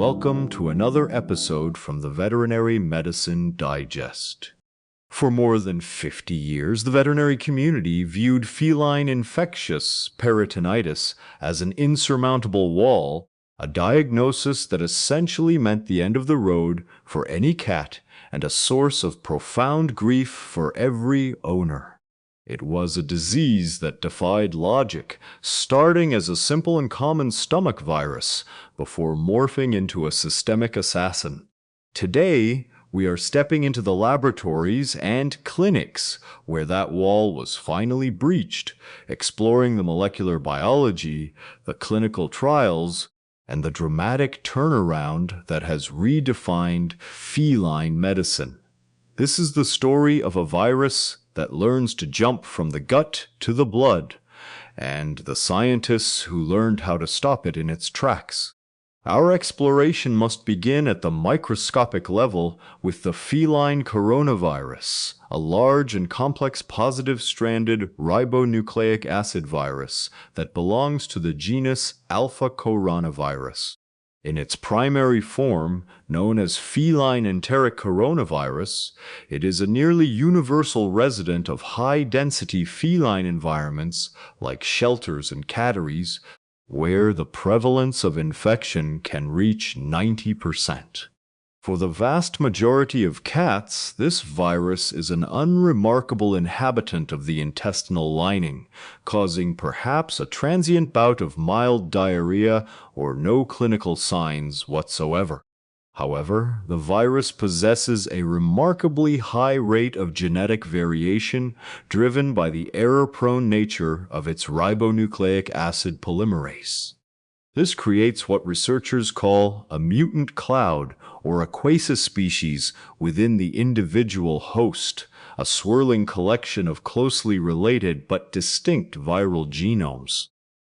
Welcome to another episode from the Veterinary Medicine Digest. For more than 50 years, the veterinary community viewed feline infectious peritonitis as an insurmountable wall, a diagnosis that essentially meant the end of the road for any cat and a source of profound grief for every owner. It was a disease that defied logic, starting as a simple and common stomach virus before morphing into a systemic assassin. Today, we are stepping into the laboratories and clinics where that wall was finally breached, exploring the molecular biology, the clinical trials, and the dramatic turnaround that has redefined feline medicine. This is the story of a virus that learns to jump from the gut to the blood, and the scientists who learned how to stop it in its tracks. Our exploration must begin at the microscopic level with the feline coronavirus, a large and complex positive-stranded ribonucleic acid virus that belongs to the genus alpha coronavirus. In its primary form, known as feline enteric coronavirus, it is a nearly universal resident of high-density feline environments like shelters and catteries, where the prevalence of infection can reach 90%. For the vast majority of cats, this virus is an unremarkable inhabitant of the intestinal lining, causing perhaps a transient bout of mild diarrhea or no clinical signs whatsoever. However, the virus possesses a remarkably high rate of genetic variation driven by the error-prone nature of its ribonucleic acid polymerase. This creates what researchers call a mutant cloud or a quasi-species within the individual host, a swirling collection of closely related but distinct viral genomes.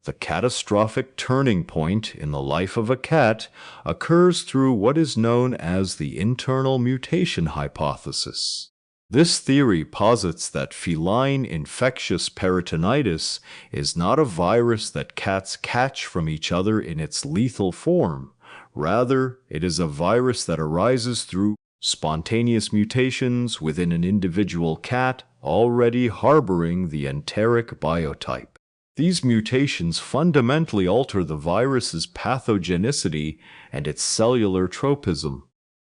The catastrophic turning point in the life of a cat occurs through what is known as the internal mutation hypothesis. This theory posits that feline infectious peritonitis is not a virus that cats catch from each other in its lethal form. Rather, it is a virus that arises through spontaneous mutations within an individual cat already harboring the enteric biotype. These mutations fundamentally alter the virus's pathogenicity and its cellular tropism.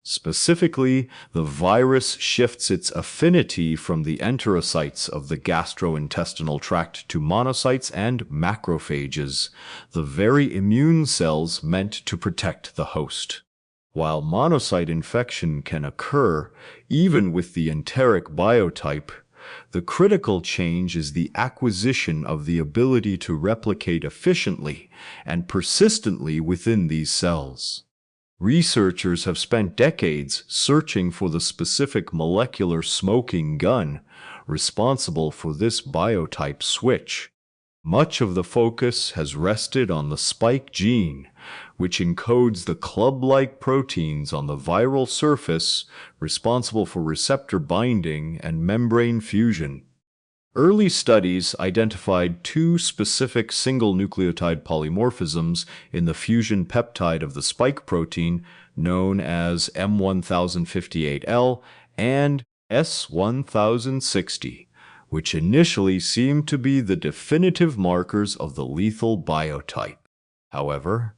Specifically, the virus shifts its affinity from the enterocytes of the gastrointestinal tract to monocytes and macrophages, the very immune cells meant to protect the host. While monocyte infection can occur even with the enteric biotype, the critical change is the acquisition of the ability to replicate efficiently and persistently within these cells. Researchers have spent decades searching for the specific molecular smoking gun responsible for this biotype switch. Much of the focus has rested on the spike gene, which encodes the club-like proteins on the viral surface responsible for receptor binding and membrane fusion. Early studies identified two specific single nucleotide polymorphisms in the fusion peptide of the spike protein known as M1058L and S1060, which initially seemed to be the definitive markers of the lethal biotype. However,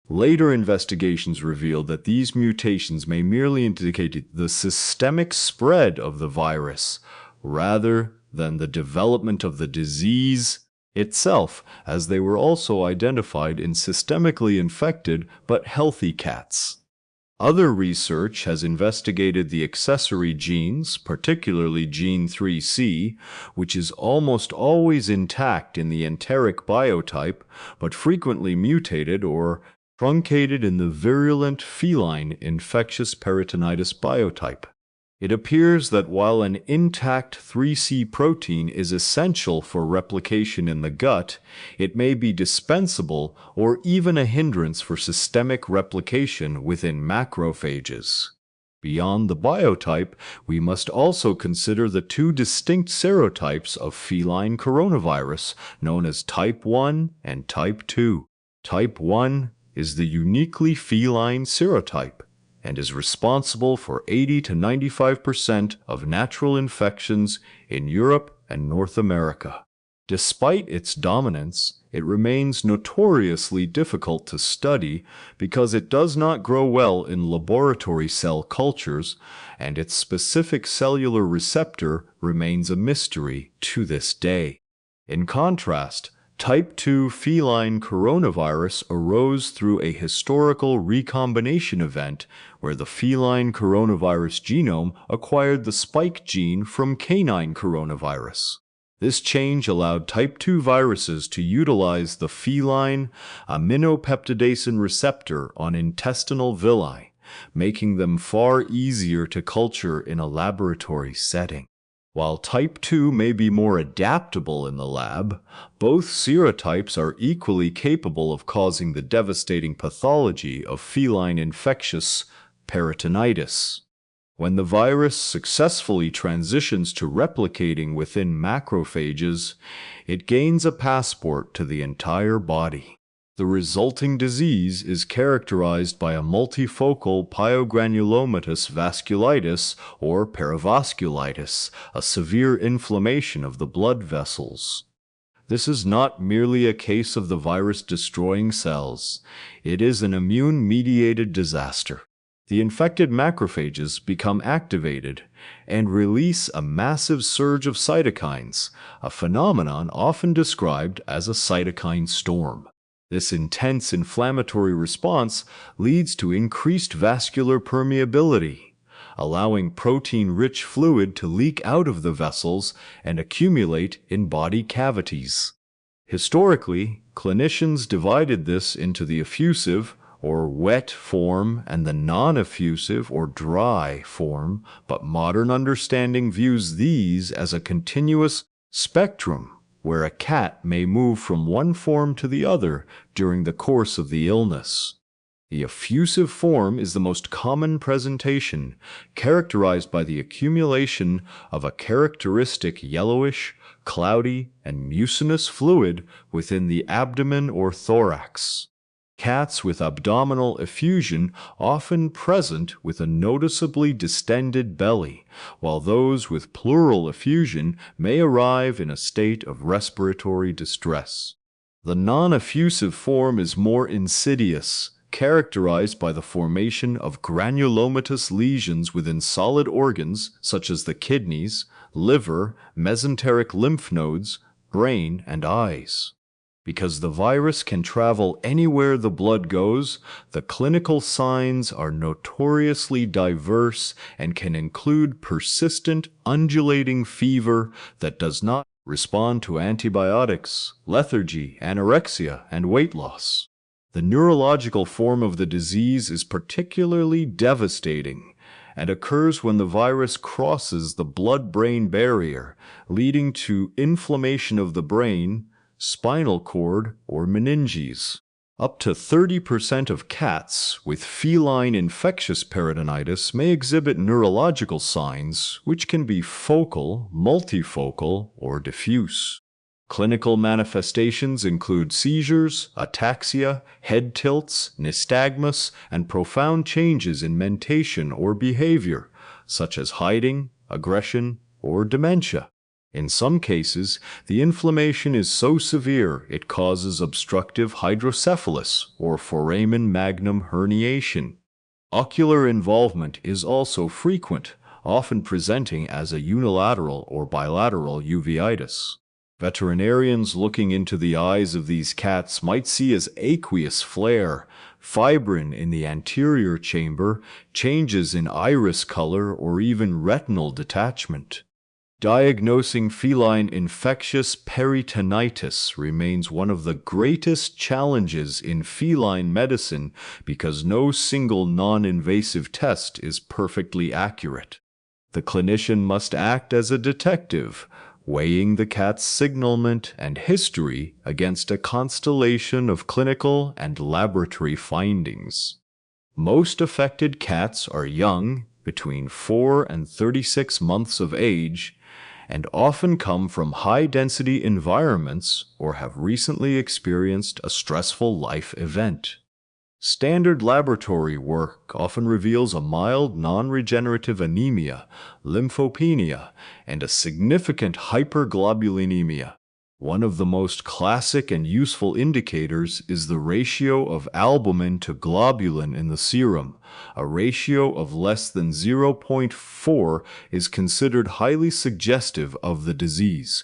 later investigations revealed that these mutations may merely indicate the systemic spread of the virus rather than the development of the disease itself, as they were also identified in systemically infected but healthy cats. Other research has investigated the accessory genes, particularly gene 3C, which is almost always intact in the enteric biotype, but frequently mutated or truncated in the virulent feline infectious peritonitis biotype. It appears that while an intact 3C protein is essential for replication in the gut, it may be dispensable or even a hindrance for systemic replication within macrophages. Beyond the biotype, we must also consider the two distinct serotypes of feline coronavirus, known as type 1 and type 2. Type 1 is the uniquely feline serotype and is responsible for 80 to 95% of natural infections in Europe and North America. Despite its dominance, it remains notoriously difficult to study because it does not grow well in laboratory cell cultures, and its specific cellular receptor remains a mystery to this day. In contrast, Type 2 feline coronavirus arose through a historical recombination event where the feline coronavirus genome acquired the spike gene from canine coronavirus. This change allowed type 2 viruses to utilize the feline aminopeptidasin receptor on intestinal villi, making them far easier to culture in a laboratory setting. While type 2 may be more adaptable in the lab, both serotypes are equally capable of causing the devastating pathology of feline infectious peritonitis. When the virus successfully transitions to replicating within macrophages, it gains a passport to the entire body. The resulting disease is characterized by a multifocal pyogranulomatous vasculitis or perivasculitis, a severe inflammation of the blood vessels. This is not merely a case of the virus destroying cells. It is an immune-mediated disaster. The infected macrophages become activated and release a massive surge of cytokines, a phenomenon often described as a cytokine storm. This intense inflammatory response leads to increased vascular permeability, allowing protein-rich fluid to leak out of the vessels and accumulate in body cavities. Historically, clinicians divided this into the effusive, or wet form, and the non-effusive, or dry form, but modern understanding views these as a continuous spectrum, where a cat may move from one form to the other during the course of the illness. The effusive form is the most common presentation, characterized by the accumulation of a characteristic yellowish, cloudy, and mucinous fluid within the abdomen or thorax. Cats with abdominal effusion often present with a noticeably distended belly, while those with pleural effusion may arrive in a state of respiratory distress. The non-effusive form is more insidious, characterized by the formation of granulomatous lesions within solid organs such as the kidneys, liver, mesenteric lymph nodes, brain, and eyes. Because the virus can travel anywhere the blood goes, the clinical signs are notoriously diverse and can include persistent, undulating fever that does not respond to antibiotics, lethargy, anorexia, and weight loss. The neurological form of the disease is particularly devastating and occurs when the virus crosses the blood-brain barrier, leading to inflammation of the brain, spinal cord, or meninges. Up to 30% of cats with feline infectious peritonitis may exhibit neurological signs, which can be focal, multifocal, or diffuse. Clinical manifestations include seizures, ataxia, head tilts, nystagmus, and profound changes in mentation or behavior, such as hiding, aggression, or dementia. In some cases, the inflammation is so severe it causes obstructive hydrocephalus or foramen magnum herniation. Ocular involvement is also frequent, often presenting as a unilateral or bilateral uveitis. Veterinarians looking into the eyes of these cats might see as aqueous flare, fibrin in the anterior chamber, changes in iris color, or even retinal detachment. Diagnosing feline infectious peritonitis remains one of the greatest challenges in feline medicine because no single non-invasive test is perfectly accurate. The clinician must act as a detective, weighing the cat's signalement and history against a constellation of clinical and laboratory findings. Most affected cats are young, between 4 and 36 months of age, and often come from high-density environments or have recently experienced a stressful life event. Standard laboratory work often reveals a mild non-regenerative anemia, lymphopenia, and a significant hyperglobulinemia. One of the most classic and useful indicators is the ratio of albumin to globulin in the serum. A ratio of less than 0.4 is considered highly suggestive of the disease.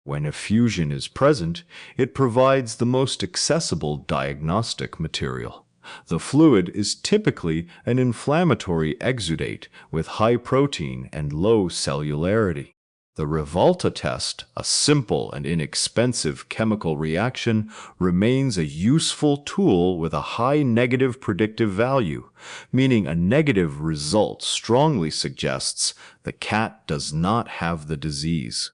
When effusion is present, it provides the most accessible diagnostic material. The fluid is typically an inflammatory exudate with high protein and low cellularity. The Revolta test, a simple and inexpensive chemical reaction, remains a useful tool with a high negative predictive value, meaning a negative result strongly suggests the cat does not have the disease.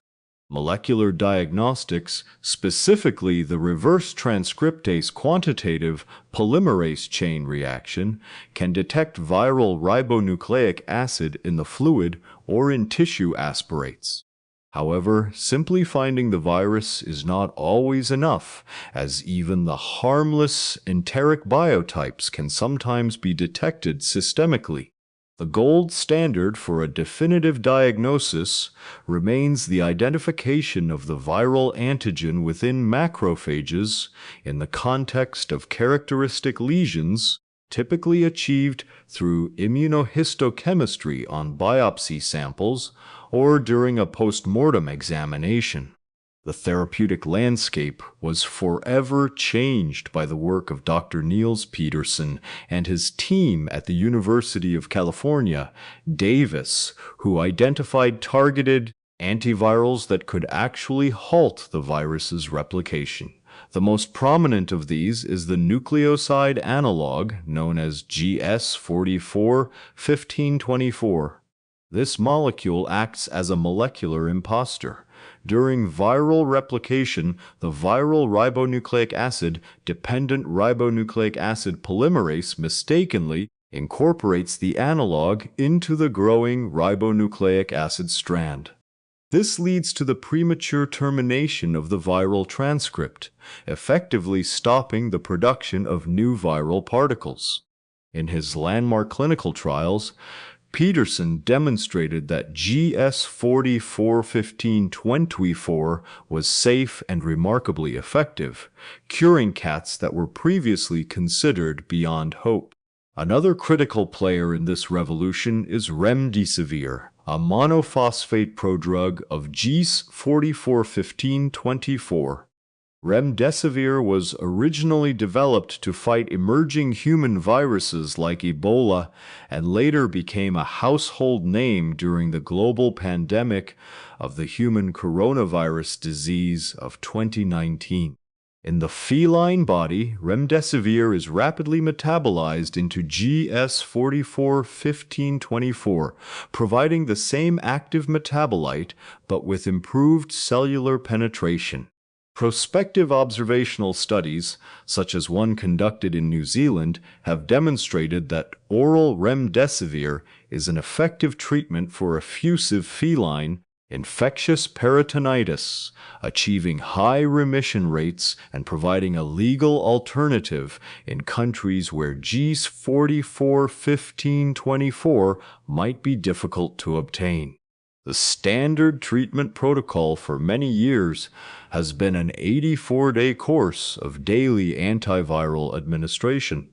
Molecular diagnostics, specifically the reverse transcriptase quantitative polymerase chain reaction, can detect viral ribonucleic acid in the fluid or in tissue aspirates. However, simply finding the virus is not always enough, as even the harmless enteric biotypes can sometimes be detected systemically. The gold standard for a definitive diagnosis remains the identification of the viral antigen within macrophages in the context of characteristic lesions, typically achieved through immunohistochemistry on biopsy samples or during a post-mortem examination. The therapeutic landscape was forever changed by the work of Dr. Niels Peterson and his team at the University of California, Davis, who identified targeted antivirals that could actually halt the virus's replication. The most prominent of these is the nucleoside analog known as GS44-1524. This molecule acts as a molecular imposter. During viral replication, the viral ribonucleic acid-dependent ribonucleic acid polymerase mistakenly incorporates the analog into the growing ribonucleic acid strand. This leads to the premature termination of the viral transcript, effectively stopping the production of new viral particles. In his landmark clinical trials, Peterson demonstrated that GS44-1524 was safe and remarkably effective, curing cats that were previously considered beyond hope. Another critical player in this revolution is remdesivir, a monophosphate prodrug of GS44-1524. Remdesivir was originally developed to fight emerging human viruses like Ebola and later became a household name during the global pandemic of the human coronavirus disease of 2019. In the feline body, remdesivir is rapidly metabolized into GS44-1524, providing the same active metabolite but with improved cellular penetration. Prospective observational studies, such as one conducted in New Zealand, have demonstrated that oral remdesivir is an effective treatment for effusive feline infectious peritonitis, achieving high remission rates and providing a legal alternative in countries where GS44-1524 might be difficult to obtain. The standard treatment protocol for many years has been an 84-day course of daily antiviral administration.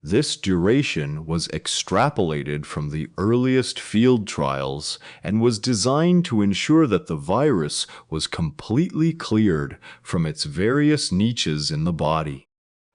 This duration was extrapolated from the earliest field trials and was designed to ensure that the virus was completely cleared from its various niches in the body.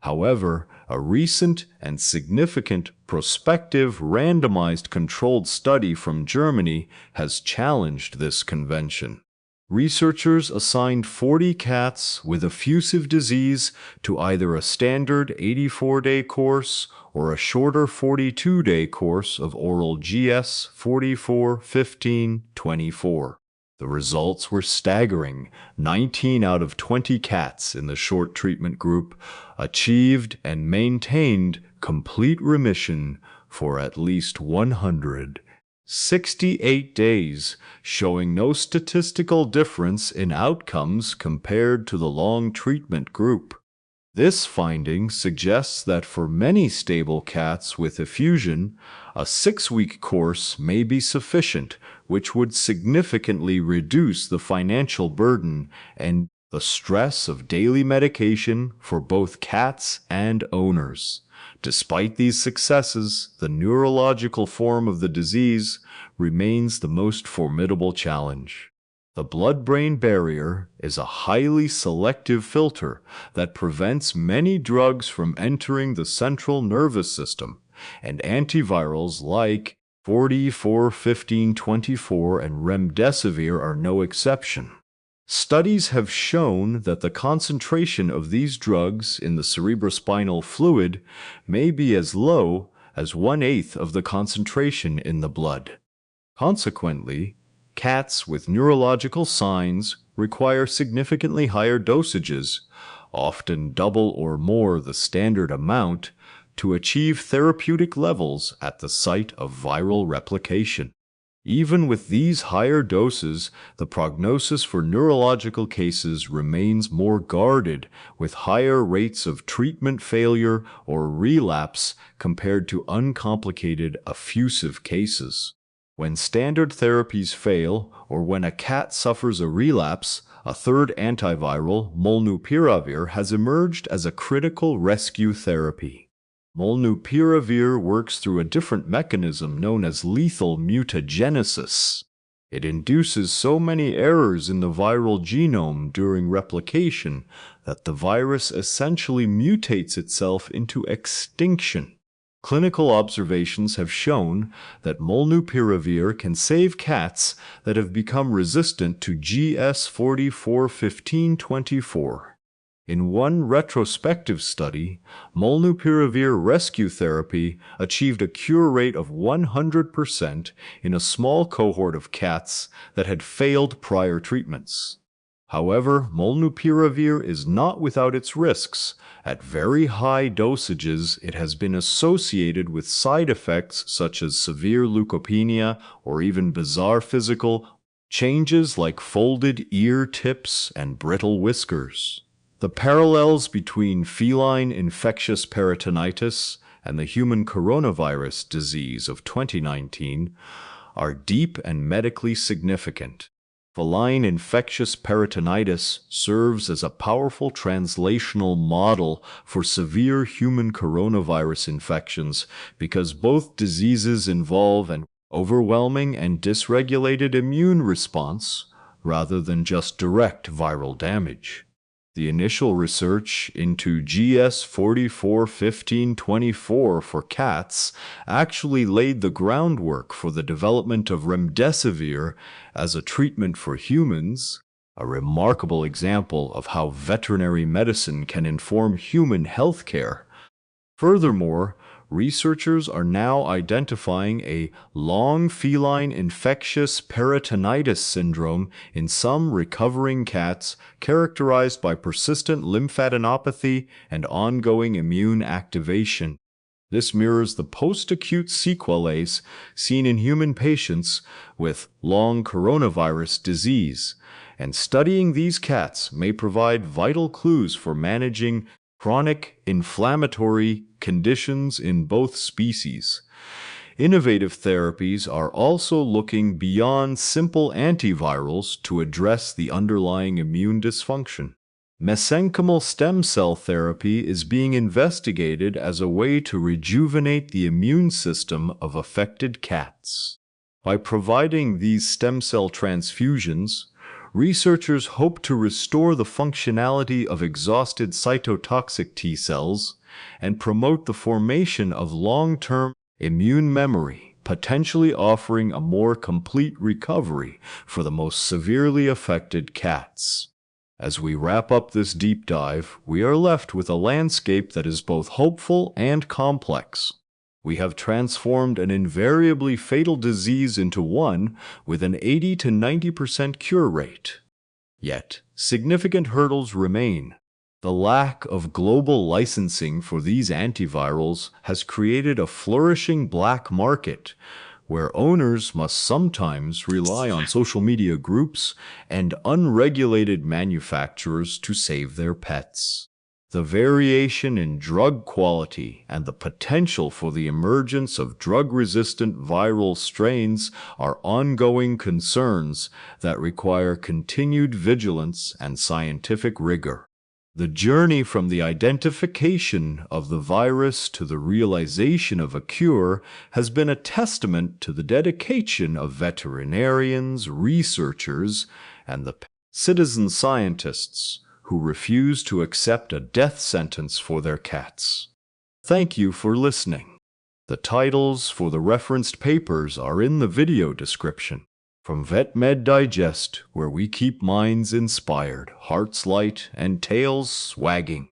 However, a recent and significant prospective randomized controlled study from Germany has challenged this convention. Researchers assigned 40 cats with effusive disease to either a standard 84-day course or a shorter 42-day course of oral GS44-1524. The results were staggering. 19 out of 20 cats in the short treatment group achieved and maintained complete remission for at least 168 days, showing no statistical difference in outcomes compared to the long treatment group. This finding suggests that for many stable cats with effusion, a 6-week course may be sufficient, which would significantly reduce the financial burden and the stress of daily medication for both cats and owners. Despite these successes, the neurological form of the disease remains the most formidable challenge. The blood-brain barrier is a highly selective filter that prevents many drugs from entering the central nervous system, and antivirals like 44-15-24 and remdesivir are no exception. Studies have shown that the concentration of these drugs in the cerebrospinal fluid may be as low as 1/8 of the concentration in the blood. Consequently, cats with neurological signs require significantly higher dosages, often double or more the standard amount, to achieve therapeutic levels at the site of viral replication. Even with these higher doses, the prognosis for neurological cases remains more guarded, with higher rates of treatment failure or relapse compared to uncomplicated effusive cases. When standard therapies fail, or when a cat suffers a relapse, a third antiviral, molnupiravir, has emerged as a critical rescue therapy. Molnupiravir works through a different mechanism known as lethal mutagenesis. It induces so many errors in the viral genome during replication that the virus essentially mutates itself into extinction. Clinical observations have shown that molnupiravir can save cats that have become resistant to GS441524. In one retrospective study, molnupiravir rescue therapy achieved a cure rate of 100% in a small cohort of cats that had failed prior treatments. However, molnupiravir is not without its risks. At very high dosages, it has been associated with side effects such as severe leukopenia or even bizarre physical changes like folded ear tips and brittle whiskers. The parallels between feline infectious peritonitis and the human coronavirus disease of 2019 are deep and medically significant. Feline infectious peritonitis serves as a powerful translational model for severe human coronavirus infections because both diseases involve an overwhelming and dysregulated immune response rather than just direct viral damage. The initial research into GS441524 for cats actually laid the groundwork for the development of remdesivir as a treatment for humans, a remarkable example of how veterinary medicine can inform human healthcare. Furthermore, researchers are now identifying a long feline infectious peritonitis syndrome in some recovering cats characterized by persistent lymphadenopathy and ongoing immune activation. This mirrors the post-acute sequelae seen in human patients with long coronavirus disease, and studying these cats may provide vital clues for managing chronic inflammatory conditions in both species. Innovative therapies are also looking beyond simple antivirals to address the underlying immune dysfunction. Mesenchymal stem cell therapy is being investigated as a way to rejuvenate the immune system of affected cats. By providing these stem cell transfusions, researchers hope to restore the functionality of exhausted cytotoxic T cells and promote the formation of long-term immune memory, potentially offering a more complete recovery for the most severely affected cats. As we wrap up this deep dive, we are left with a landscape that is both hopeful and complex. We have transformed an invariably fatal disease into one with an 80 to 90% cure rate. Yet, significant hurdles remain. The lack of global licensing for these antivirals has created a flourishing black market, where owners must sometimes rely on social media groups and unregulated manufacturers to save their pets. The variation in drug quality and the potential for the emergence of drug-resistant viral strains are ongoing concerns that require continued vigilance and scientific rigor. The journey from the identification of the virus to the realization of a cure has been a testament to the dedication of veterinarians, researchers, and the citizen scientists who refuse to accept a death sentence for their cats. Thank you for listening. The titles for the referenced papers are in the video description. From VetMed Digest, where we keep minds inspired, hearts light, and tails swagging.